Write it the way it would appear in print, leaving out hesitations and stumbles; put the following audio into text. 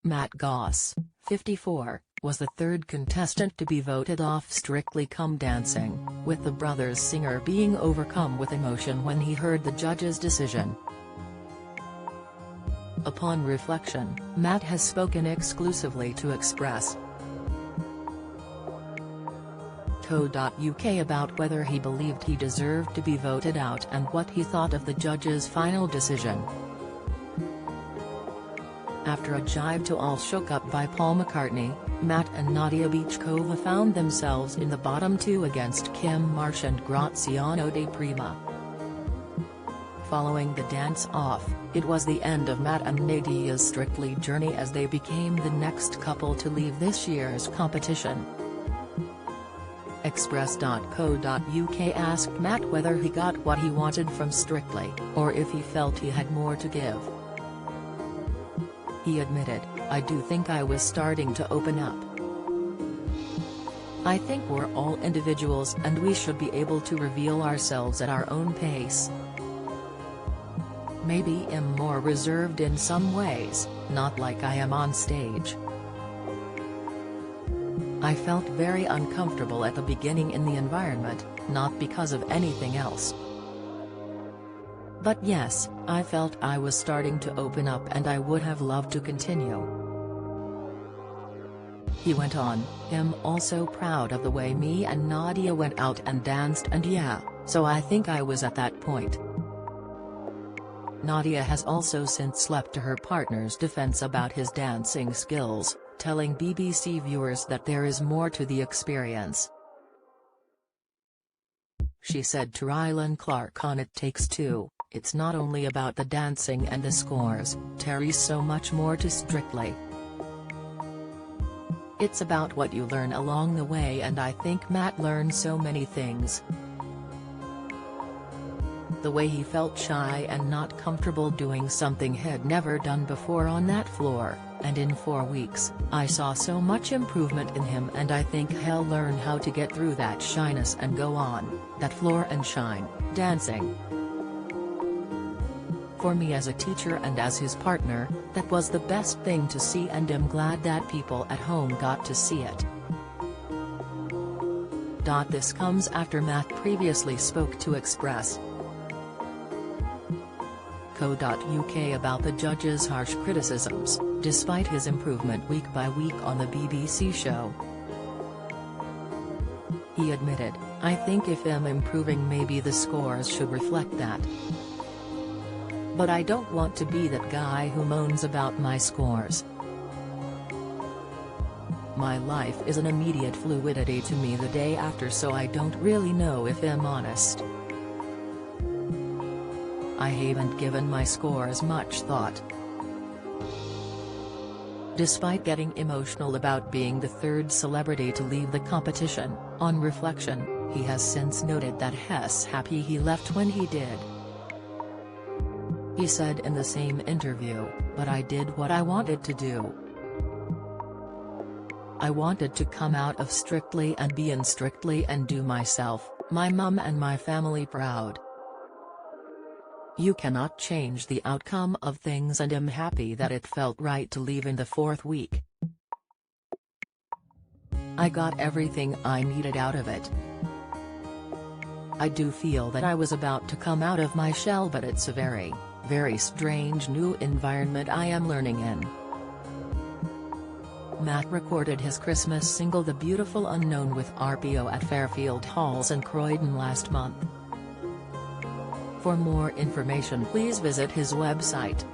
Matt Goss, 54, was the third contestant to be voted off Strictly Come Dancing, with the Brothers singer being overcome with emotion when he heard the judge's decision. Upon reflection, Matt has spoken exclusively to Express. Co.uk about whether he believed he deserved to be voted out and what he thought of the judge's final decision. After a jibe to All Shook Up by Paul McCartney, Matt and Nadia Beachkova found themselves in the bottom two against Kim Marsh and Graziano de Prima. Following the dance-off, it was the end of Matt and Nadia's Strictly journey as they became the next couple to leave this year's competition. Express.co.uk asked Matt whether he got what he wanted from Strictly, or if he felt he had more to give. He admitted, "I do think I was starting to open up. I think we're all individuals and we should be able to reveal ourselves at our own pace. Maybe I'm more reserved in some ways, not like I am on stage. I felt very uncomfortable at the beginning in the environment, not because of anything else. But yes, I felt I was starting to open up and I would have loved to continue." He went on, "I'm also proud of the way me and Nadia went out and danced, and yeah, so I think I was at that point." Nadia has also since slept to her partner's defense about his dancing skills, telling BBC viewers that there is more to the experience. She said to Rylan Clark on It Takes Two, "It's not only about the dancing and the scores, Terry's so much more to Strictly. It's about what you learn along the way, and I think Matt learned so many things. The way he felt shy and not comfortable doing something he'd never done before on that floor, and in 4 weeks, I saw so much improvement in him, and I think he'll learn how to get through that shyness and go on that floor and shine, dancing. For me as a teacher and as his partner, that was the best thing to see, and I'm glad that people at home got to see it." This comes after Matt previously spoke to Express. Co.uk about the judge's harsh criticisms, despite his improvement week by week on the BBC show. He admitted, "I think if I'm improving, maybe the scores should reflect that. But I don't want to be that guy who moans about my scores. My life is an immediate fluidity to me the day after, so I don't really know if I'm honest. I haven't given my scores much thought." Despite getting emotional about being the third celebrity to leave the competition, on reflection, he has since noted that he's happy he left when he did. He said in the same interview, "But I did what I wanted to do. I wanted to come out of Strictly and be in Strictly and do myself, my mum and my family proud. You cannot change the outcome of things, and I'm happy that it felt right to leave in the 4th week. I got everything I needed out of it. I do feel that I was about to come out of my shell, but it's a very, very strange new environment I am learning in." Matt recorded his Christmas single The Beautiful Unknown with RPO at Fairfield Halls in Croydon last month. For more information, please visit his website.